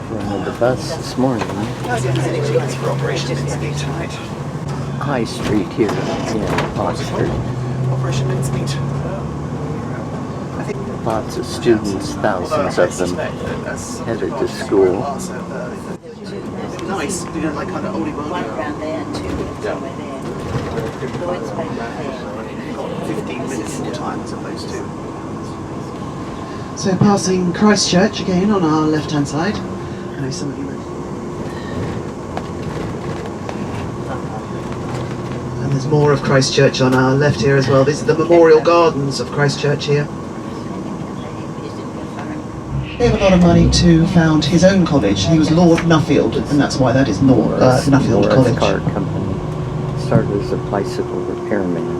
Running the bus this morning. High Street here in Oxford. Lots of students, thousands of them, headed to school. Nice, you know, like kind of oldie world. Around there too, somewhere there. Lloyd's back there. 15 minutes more time as opposed to. So passing Christchurch again on our left-hand side. I know some of you know. And there's more of Christchurch on our left here as well. These are the Memorial Gardens of Christchurch here. He gave a lot of money to found his own college. He was Lord Nuffield, and that's why that is Nuffield College. Car company. Started as a bicycle repairman.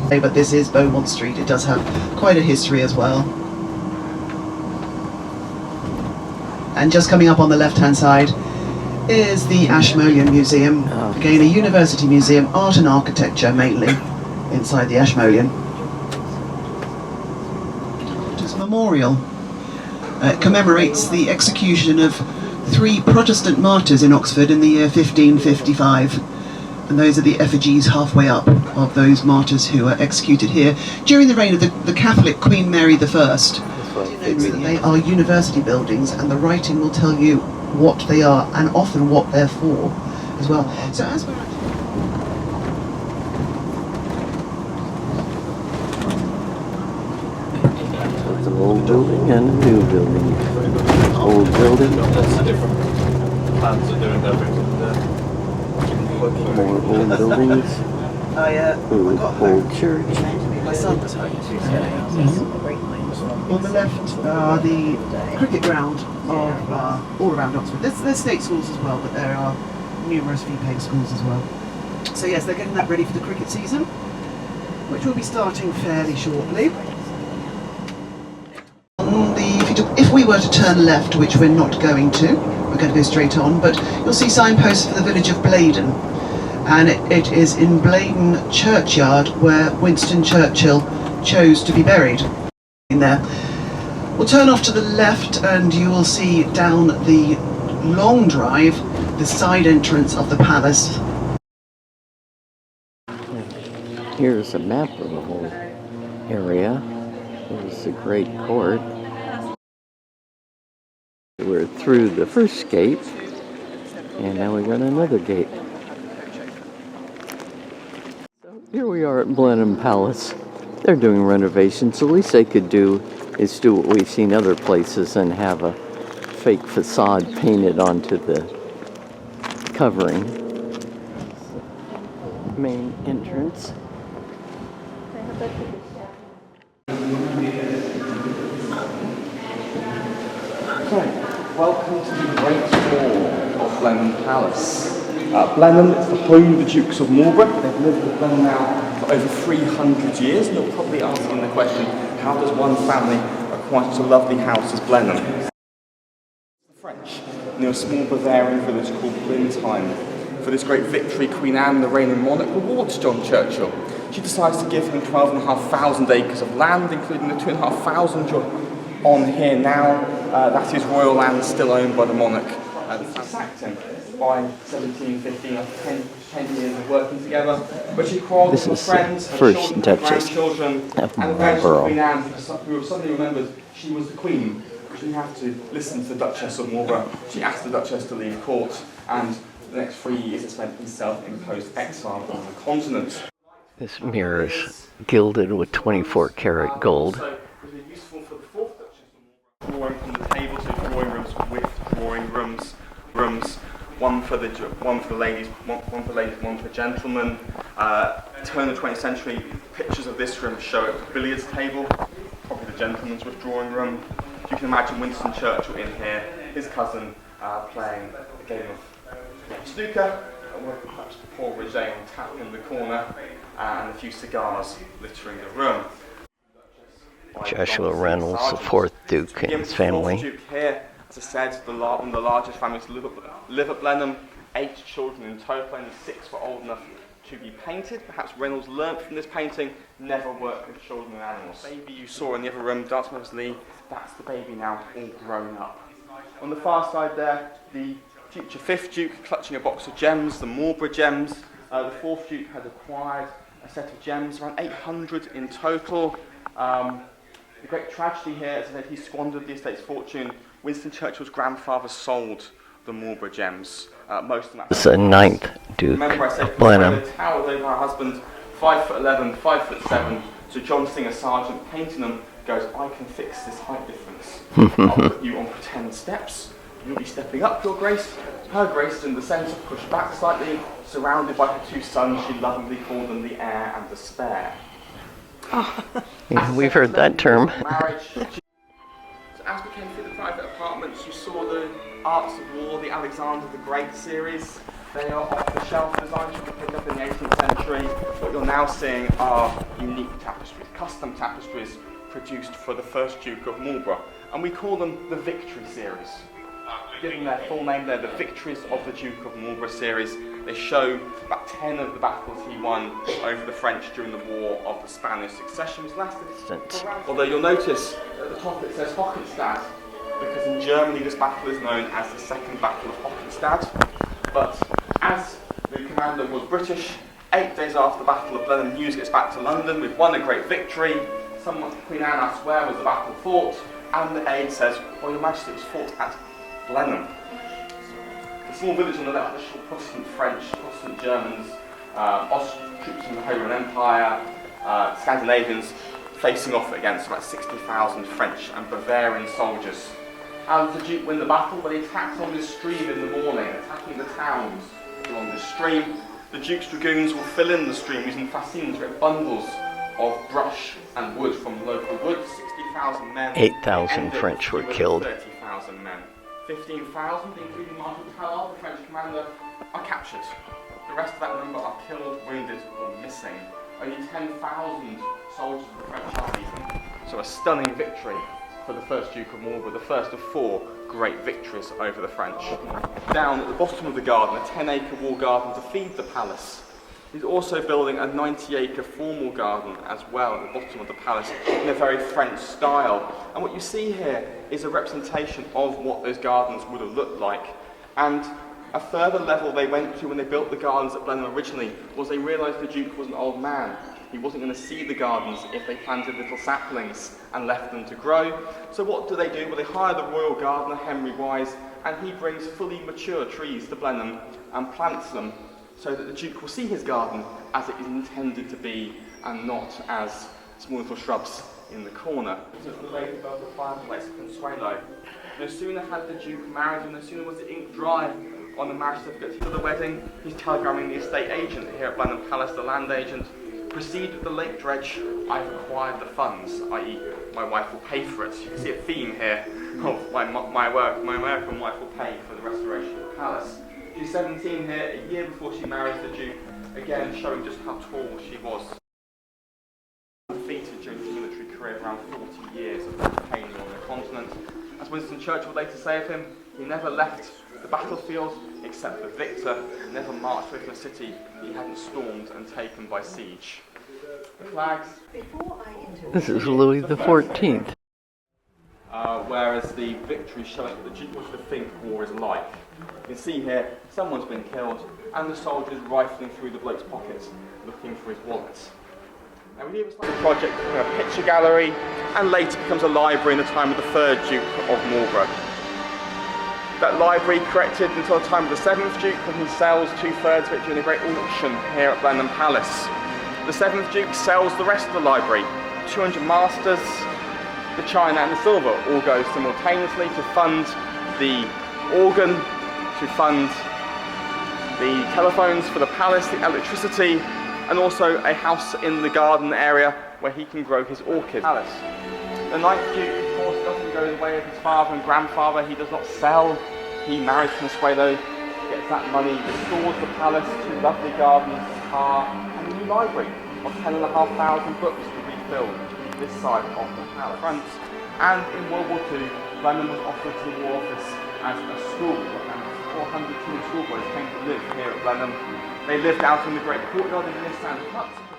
But this is Beaumont Street. It does have quite a history as well. And just coming up on the left-hand side is the Ashmolean Museum. Again, a university museum, art and architecture mainly, inside the Ashmolean. This memorial commemorates the execution of 3 Protestant martyrs in Oxford in the year 1555. And those are the effigies halfway up of those martyrs who were executed here during the reign of the Catholic Queen Mary I. They are university buildings, and the writing will tell you what they are and often what they're for as well. So as we're It's an old building and a new building. Old building. That's the different plans are doing everything there. More old buildings. Old church. My son was home Tuesday. On the left are the cricket ground of all around Oxford. There's state schools as well, but there are numerous fee-paying schools as well. So yes, they're getting that ready for the cricket season, which will be starting fairly shortly. If we were to turn left, which we're not going to, we're going to go straight on, but you'll see signposts for the village of Bladen. And it is in Bladen churchyard where Winston Churchill chose to be buried. In there. We'll turn off to the left and you will see down the long drive the side entrance of the palace. Here's a map of the whole area. There's the Great Court. We're through the first gate, and now we got another gate. So here we are at Blenheim Palace. They're doing renovations. The least they could do is do what we've seen other places and have a fake facade painted onto the covering. Main entrance. Welcome to the Great Hall of Blenheim Palace. Blenheim is the home of the Dukes of Marlborough. They've lived at Blenheim now for over 300 years, and you're probably asking the question, how does one family acquire such a lovely house as Blenheim? The French, near a small Bavarian village called Blenheim. For this great victory, Queen Anne, the reigning monarch, rewards John Churchill. She decides to give him 12,500 acres of land, including the 2,500 on here now. That is royal land still owned by the monarch. They sacked him by 1715 after 10 years of working together. But she quarrelled with her friends, her children, her grandchildren, and the parents of Queen Anne, who suddenly remembered she was the Queen. She didn't have to listen to the Duchess of Marlborough. She asked the Duchess to leave court, and the next 3 years are spent in self-imposed exile on the continent. This mirror is gilded with 24-karat gold. Useful for the fourth Duchess of Marlborough. Drawing from the table, so drawing rooms with drawing rooms. One for the ladies, one for gentlemen. Turn of the 20th century, pictures of this room show a billiards table, probably the gentleman's withdrawing room. You can imagine Winston Churchill in here, his cousin playing a game of snooker, with perhaps Paul Roget on tap in the corner, and a few cigars littering the room. Joshua Reynolds, the fourth Duke, and his family. Duke here, as I said, one of the largest families live at Blenheim. 8 children in total, only 6 were old enough to be painted. Perhaps Reynolds learnt from this painting, never work with children and animals. The baby you saw in the other room, dancing with Lee, that's the baby now all grown up. On the far side there, the future 5th Duke clutching a box of gems, the Marlborough gems. The 4th Duke had acquired a set of gems, around 800 in total. The great tragedy here is that he squandered the estate's fortune. Winston Churchill's grandfather sold the Marlborough gems. Most of them. It's a 9th Duke Remember I said Blenheim. towers over her husband, 5'11", 5'7". So John Singer Sargent painting them goes, I can fix this height difference. I'll put you on pretend steps. You'll be stepping up, Your Grace. Her Grace in the centre, pushed back slightly, surrounded by her 2 sons. She lovingly called them the heir and the spare. Yeah, we've heard that term. Marriage. So as we came through the private apartments, you saw the Arts of War, the Alexander the Great series. They are off-the-shelf designs you could pick up in the 18th century. What you're now seeing are unique tapestries, custom tapestries produced for the 1st Duke of Marlborough. And we call them the Victory series. Given their full name, they're the Victories of the Duke of Marlborough series. They show about 10 of the battles he won over the French during the War of the Spanish Succession, which lasted around. Although you'll notice at the top it says Hockenstadt, because in Germany this battle is known as the Second Battle of Hockenstadt. But as the commander was British, 8 days after the Battle of Blenheim, news gets back to London. We've won a great victory. Someone, Queen Anne asks where was the battle fought, and the aide says, well, Your Majesty, it was fought at Blenheim. The small village on the left, the Protestant French, Protestant Germans, troops from the Holy Roman Empire, Scandinavians facing off against about 60,000 French and Bavarian soldiers. How did the Duke win the battle? Well, he attacked on this stream in the morning, attacking the towns along this stream. The Duke's dragoons will fill in the stream using fascines, great bundles of brush and wood from local wood. 60,000 men. 8,000 French were killed. 30,000 men. 15,000, including Marshal Tallard, the French commander, are captured. The rest of that number are killed, wounded, or missing. Only 10,000 soldiers of the French are beaten. So a stunning victory for the 1st Duke of Marlborough, the first of 4 great victories over the French. Down at the bottom of the garden, a 10-acre wall garden to feed the palace. He's also building a 90-acre formal garden as well at the bottom of the palace in a very French style. And what you see here is a representation of what those gardens would have looked like. And a further level they went to when they built the gardens at Blenheim originally was they realised the Duke was an old man. He wasn't going to see the gardens if they planted little saplings and left them to grow. So what do? Well, they hire the royal gardener, Henry Wise, and he brings fully mature trees to Blenheim and plants them so that the Duke will see his garden as it is intended to be and not as small little shrubs in the corner. So the lady above the fireplace, Consuelo. No sooner had the Duke married and no sooner was the ink dry on the marriage certificate for the wedding, he's telegramming the estate agent here at Blenheim Palace, the land agent, proceed with the lake dredge, I've acquired the funds, i.e. my wife will pay for it. You can see a theme here of my American wife will pay for the restoration of the palace. She's 17 here, a year before she marries the Duke, again showing just how tall she was. Defeated during his military career of around 40 years of campaigning on the continent. As Winston Churchill would later say of him, he never left the battlefield except the victor, never marched away from a city he hadn't stormed and taken by siege. The flags. This is Louis the 14th. Whereas the victory showing that the Duke wants to think war is like. You can see here, someone's been killed, and the soldiers rifling through the bloke's pockets, looking for his wallet. Now we leave a project becoming a picture gallery, and later becomes a library in the time of the 3rd Duke of Marlborough. That library corrected until the time of the 7th Duke, when he sells 2/3 of it during a great auction here at Blenheim Palace. The 7th Duke sells the rest of the library, 200 masters, the china and the silver all go simultaneously to fund the organ, to fund the telephones for the palace, the electricity, and also a house in the garden area where he can grow his orchids. Palace. The 9th Duke, of course, doesn't go the way of his father and grandfather. He does not sell. He marries Consuelo, gets that money, restores the palace, 2 lovely gardens, a car, and a new library of 10,500 books to refill this side of the palace. Front. And in World War II, Blenheim was offered to the War Office as a school, and 400 schoolboys came to live here at Blenheim. They lived out in the great courtyard in this and huts.